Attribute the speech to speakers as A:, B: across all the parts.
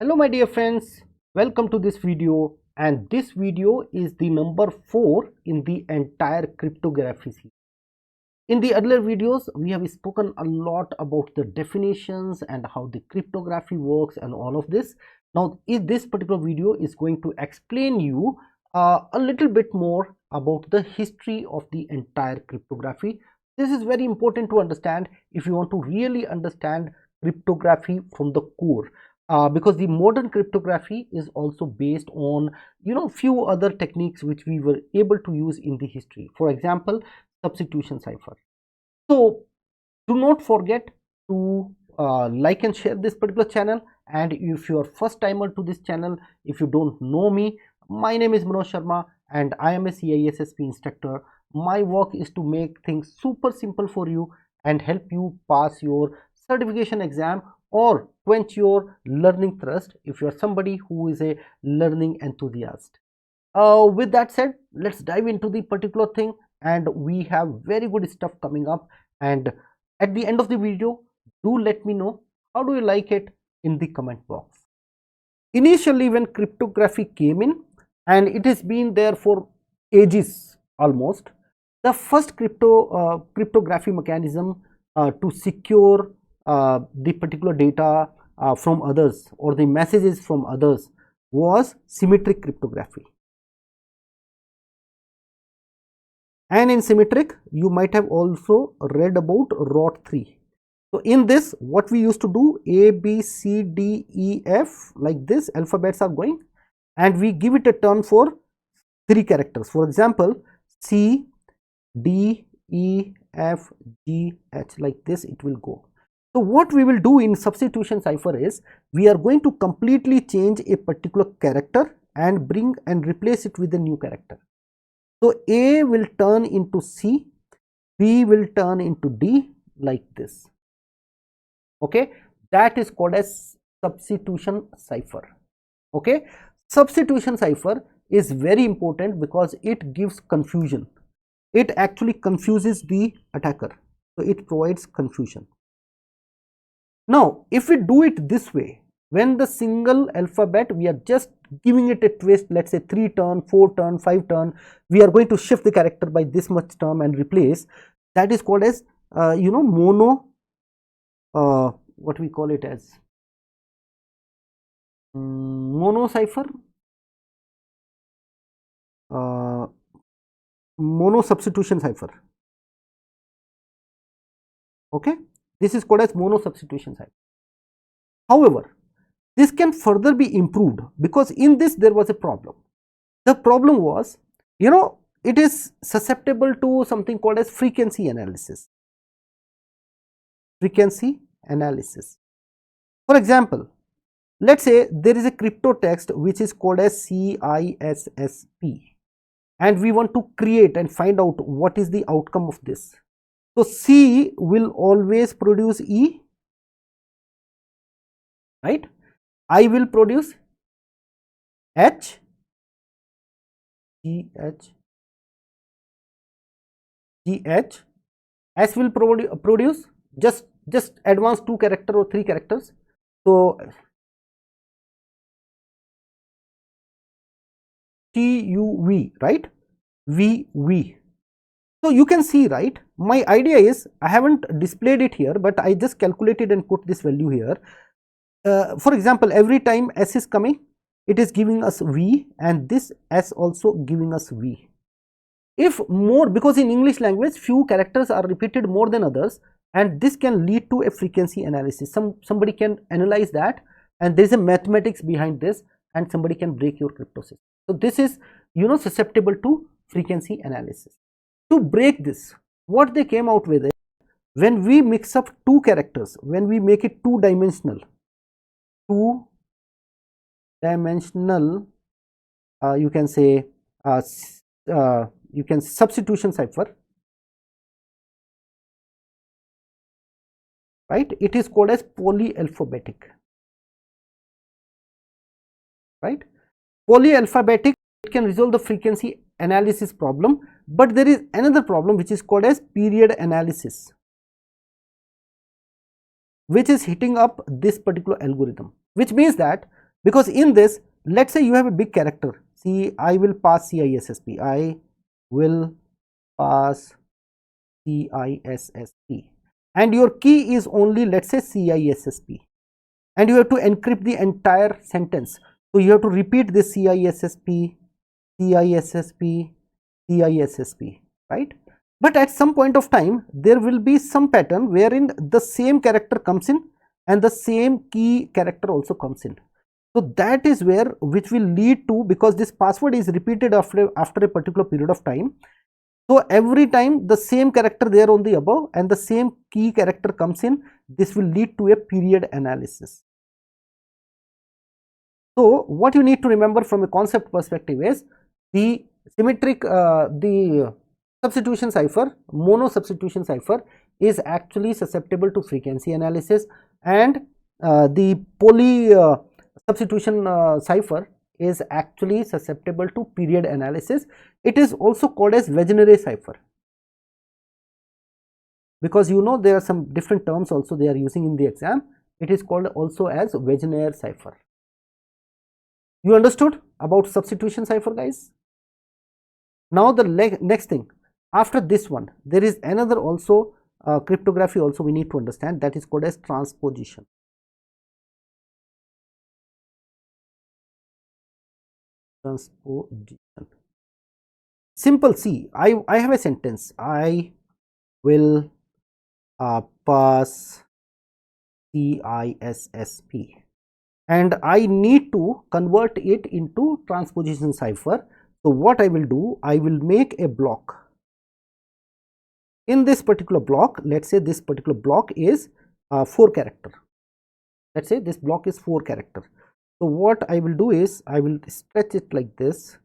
A: Hello my dear friends, welcome to this video, and this video is the number 4 in the entire cryptography series. In the earlier videos we have spoken a lot about the definitions and how the cryptography works and all of this. Now this particular video is going to explain you a little bit more about the history of the entire cryptography. This is very important to understand if you want to really understand cryptography from the core. Because the modern cryptography is also based on few other techniques which we were able to use in the history. For example, substitution cipher. So do not forget to like and share this particular channel. And if you are first timer to this channel, if you don't know me, my name is Manoj Sharma and I am a CISSP instructor. My work is to make things super simple for you and help you pass your certification exam or quench your learning thirst if you are somebody who is a learning enthusiast. With that said, let's dive into the particular thing, and we have very good stuff coming up. And at the end of the video, do let me know how do you like it in the comment box. Initially, when cryptography came in, and it has been there for ages almost, the first cryptography mechanism to secure the particular data from others or the messages from others was symmetric cryptography. And in symmetric, you might have also read about ROT3. So in this, what we used to do, A, B, C, D, E, F, like this, alphabets are going, and we give it a turn for 3 characters. For example, C, D, E, F, G, H, like this it will go. So what we will do in substitution cipher is, we are going to completely change a particular character and bring and replace it with a new character. So A will turn into C, B will turn into D, like this. Okay, that is called as substitution cipher. Okay, substitution cipher is very important because it gives confusion. It actually confuses the attacker, so it provides confusion. Now if we do it this way, when the single alphabet, we are just giving it a twist, let's say 3 turn, 4 turn, 5 turn, we are going to shift the character by this much term and replace. That is called as mono, what we call it as mono cipher, mono substitution cipher. Okay, this is called as mono substitution cipher. However, this can further be improved because in this there was a problem. The problem was, it is susceptible to something called as frequency analysis. Frequency analysis. For example, let's say there is a crypto text which is called as CISSP, and we want to create and find out what is the outcome of this. So C will always produce E, right? I will produce H, GH, GH, S will produce just advance 2 character or 3 characters. So TUV, right? VV. So you can see, right? My idea is, I haven't displayed it here, but I just calculated and put this value here. For example, every time S is coming, it is giving us V, and this S also giving us V. If more, because in English language few characters are repeated more than others, and this can lead to a frequency analysis. Somebody can analyze that, and there is a mathematics behind this, and somebody can break your crypto system. So this is susceptible to frequency analysis. To break this, what they came out with is, when we mix up 2 characters, when we make it 2-dimensional, you can say substitution cipher, right? It is called as polyalphabetic, right? Polyalphabetic, it can resolve the frequency analysis problem, but there is another problem which is called as period analysis, which is hitting up this particular algorithm, which means that because in this, let's say you have a big character. See, I will pass CISSP. I will pass CISSP, and your key is only, let's say, CISSP, and you have to encrypt the entire sentence. So you have to repeat this CISSP, CISSP, CISSP, right? But at some point of time, there will be some pattern wherein the same character comes in and the same key character also comes in. So that is where, which will lead to, because this password is repeated after a particular period of time. So every time the same character there on the above and the same key character comes in, this will lead to a period analysis. So what you need to remember from a concept perspective is the symmetric, the substitution cipher, mono substitution cipher is actually susceptible to frequency analysis, and the poly substitution cipher is actually susceptible to period analysis. It is also called as Wegener cipher, because you know there are some different terms also they are using in the exam. It is called also as Wegener cipher. You understood about substitution cipher, guys? Now the next thing, after this one, there is another also cryptography also we need to understand, that is called as transposition. Transposition. Simple. See, I have a sentence. I will pass CISSP, and I need to convert it into transposition cipher. So what I will do, I will make a block. In this particular block, let's say this particular block is 4 character. Let's say this block is 4 character. So what I will do is, I will stretch it like this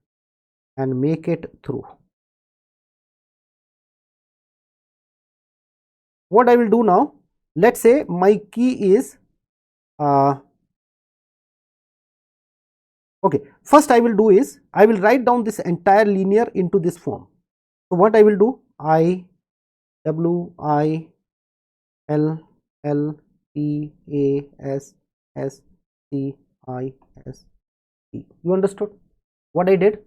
A: and make it through. What I will do now, let's say my key is okay, first I will do is, I will write down this entire linear into this form. So what I will do, I W I L L T A S S C I S P. You understood what I did?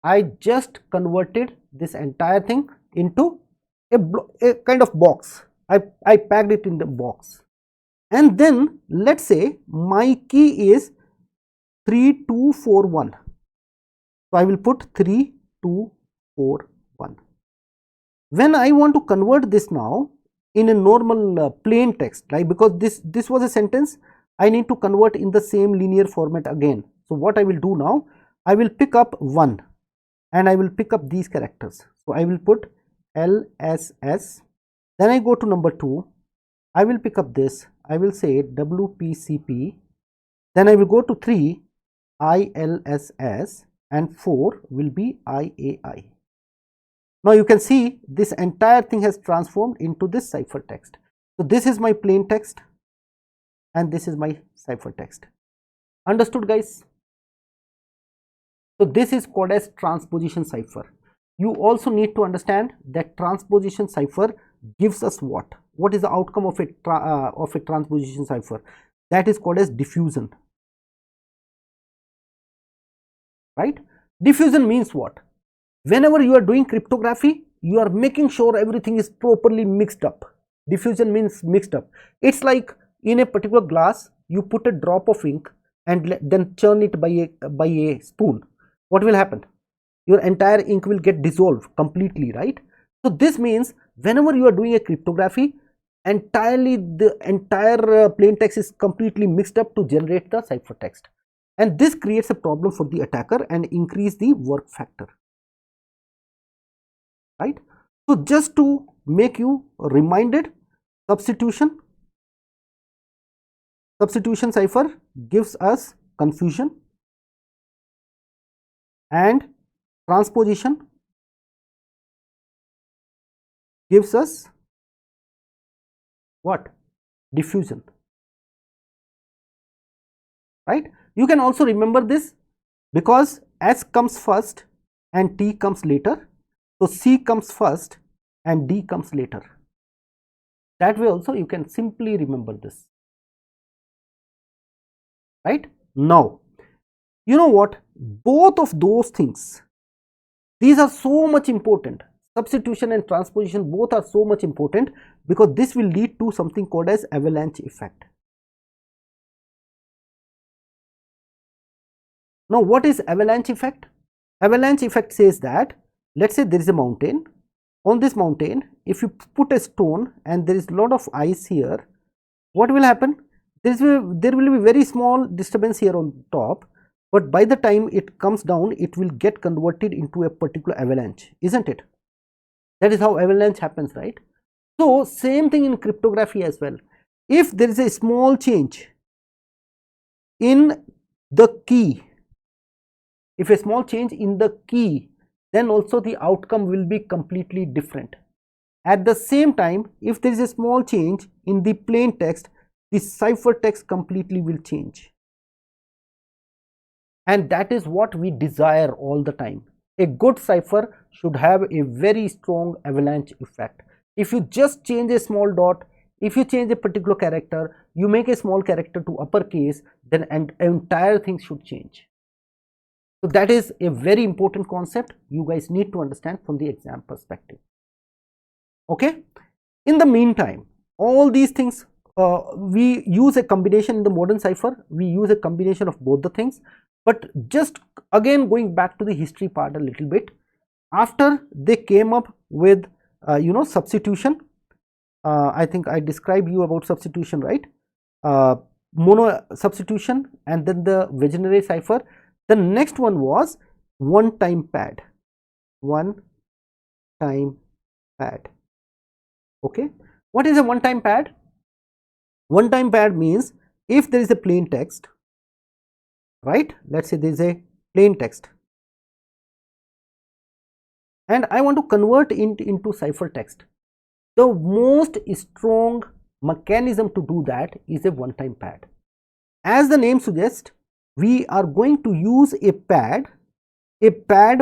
A: I just converted this entire thing into a kind of box. I packed it in the box, and then let's say my key is 3241. So I will put 3241. When I want to convert this now in a normal plain text, right, because this was a sentence, I need to convert in the same linear format again. So what I will do now, I will pick up 1 and I will pick up these characters. So I will put LSS, then I go to number 2, I will pick up this, I will say WPCP, then I will go to 3, ILSS, and 4 will be IAI. Now you can see this entire thing has transformed into this cipher text. So this is my plain text and this is my cipher text. Understood, guys? So this is called as transposition cipher. You also need to understand that transposition cipher gives us what? What is the outcome of a transposition cipher? That is called as diffusion. Right? Diffusion means what? Whenever you are doing cryptography, you are making sure everything is properly mixed up. Diffusion means mixed up. It's like in a particular glass, you put a drop of ink and then churn it by a spoon. What will happen? Your entire ink will get dissolved completely, right? So this means whenever you are doing a cryptography, entirely the entire plain text is completely mixed up to generate the cipher text, and this creates a problem for the attacker and increase the work factor, right? So just to make you reminded, substitution cipher gives us confusion, and transposition gives us what? Diffusion, right? You can also remember this because S comes first and T comes later. So C comes first and D comes later. That way also you can simply remember this, right? Now, you know what, both of those things, these are so much important. Substitution and transposition both are so much important because this will lead to something called as avalanche effect. Now, what is avalanche effect? Avalanche effect says that, let's say there is a mountain. On this mountain, if you put a stone and there is a lot of ice here, what will happen? There will be very small disturbance here on top, but by the time it comes down, it will get converted into a particular avalanche, isn't it? That is how avalanche happens, right? So, same thing in cryptography as well. If there is a small change in the key, if a small change in the key, then also the outcome will be completely different. At the same time, if there is a small change in the plain text, the cipher text completely will change. And that is what we desire all the time. A good cipher should have a very strong avalanche effect. If you just change a small dot, if you change a particular character, you make a small character to uppercase, then an entire thing should change. So that is a very important concept you guys need to understand from the exam perspective. Okay. In the meantime, all these things, we use a combination in the modern cipher. We use a combination of both the things. But just again going back to the history part a little bit, after they came up with substitution, I think I described you about substitution, right? Mono substitution and then the Wegener cipher. The next one was one-time pad. One-time pad. Okay. What is a one-time pad? One-time pad means if there is a plain text, right? Let's say there is a plain text and I want to convert it into cipher text. The most strong mechanism to do that is a one-time pad. As the name suggests, we are going to use a pad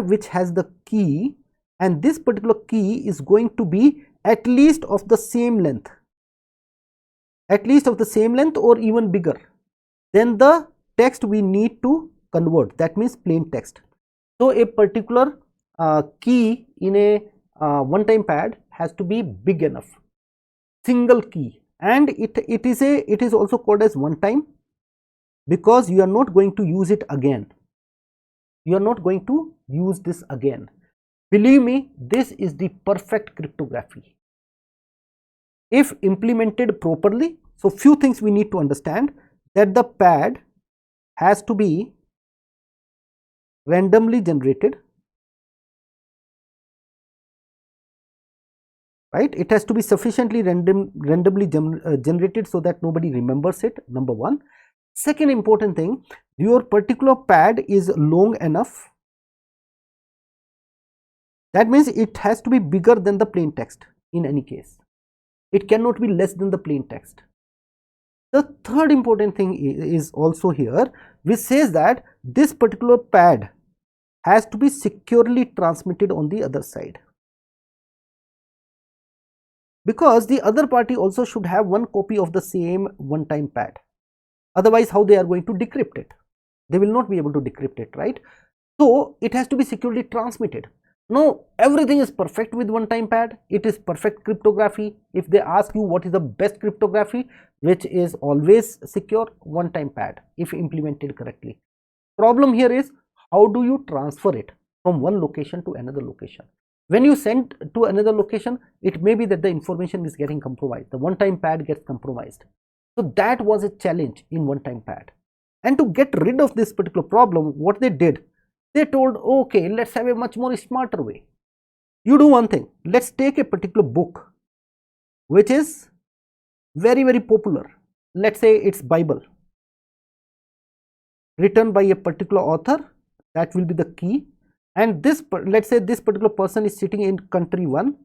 A: which has the key, and this particular key is going to be at least of the same length or even bigger than the text we need to convert, that means plain text. So a particular key in a one-time pad has to be big enough, single key, and it is also called as one time because you are not going to use it again. You are not going to use this again. Believe me, this is the perfect cryptography if implemented properly. So few things we need to understand: that the pad has to be randomly generated, right? It has to be sufficiently randomly generated so that nobody remembers it, number one. Second important thing, your particular pad is long enough. That means it has to be bigger than the plain text in any case. It cannot be less than the plain text. The third important thing is also here, which says that this particular pad has to be securely transmitted on the other side, because the other party also should have one copy of the same one-time pad. Otherwise, how they are going to decrypt it? They will not be able to decrypt it, right? So it has to be securely transmitted. Now everything is perfect with one-time pad. It is perfect cryptography. If they ask you what is the best cryptography, which is always secure, one-time pad if implemented correctly. Problem here is, how do you transfer it from one location to another location? When you send to another location, it may be that the information is getting compromised. The one-time pad gets compromised. So that was a challenge in one-time pad. And to get rid of this particular problem, what they did, they told, okay, let's have a much more smarter way. You do one thing. Let's take a particular book which is very, very popular. Let's say it's Bible, written by a particular author. That will be the key. And this, let's say this particular person is sitting in country 1.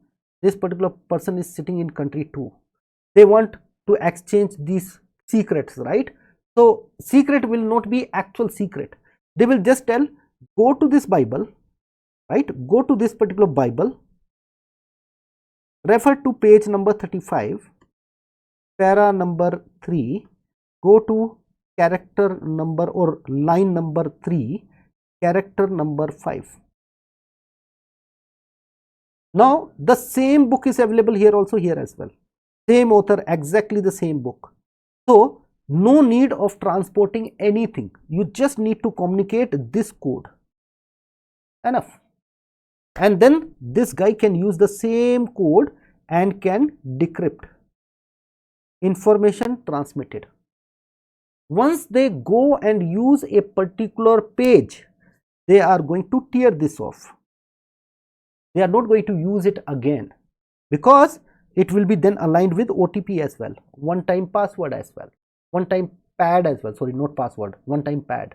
A: This particular person is sitting in country 2. They want to exchange these secrets, right? So secret will not be actual secret. They will just tell, go to this Bible, right? Go to this particular Bible, refer to page number 35, para number 3, go to character number or line number 3, character number 5. Now the same book is available here also, here as well, same author, exactly the same book. So no need of transporting anything, you just need to communicate this code, enough. And then this guy can use the same code and can decrypt information transmitted. Once they go and use a particular page, they are going to tear this off. They are not going to use it again, because it will be then aligned with OTP as well, one-time password as well, one-time pad as well, sorry, not password, one-time pad.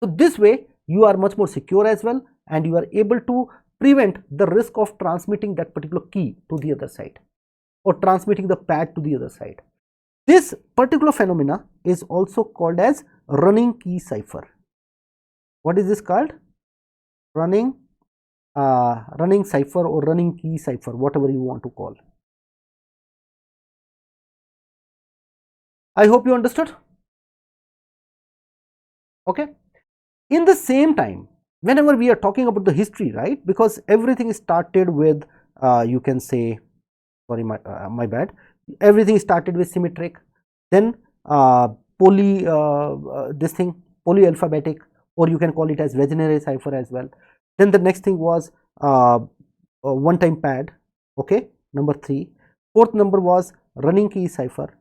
A: So this way you are much more secure as well, and you are able to prevent the risk of transmitting that particular key to the other side or transmitting the pad to the other side. This particular phenomena is also called as running key cipher. What is this called? Running cipher or running key cipher, whatever you want to call. I hope you understood. Okay. In the same time, whenever we are talking about the history, right, because everything started with you can say, sorry, my bad, everything started with symmetric, then polyalphabetic, or you can call it as Wegener cipher as well. Then the next thing was one-time pad, okay, number 3. Fourth number was running key cipher.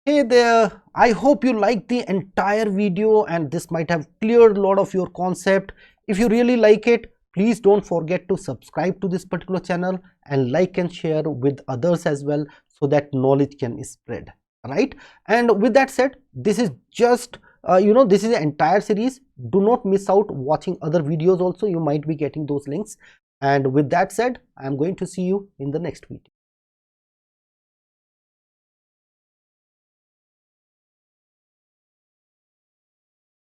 A: Hey there, I hope you liked the entire video and this might have cleared a lot of your concept. If you really like it, please don't forget to subscribe to this particular channel and like and share with others as well, so that knowledge can spread, right? And with that said, this is just this is an entire series. Do not miss out watching other videos also, you might be getting those links. And with that said, I am going to see you in the next video.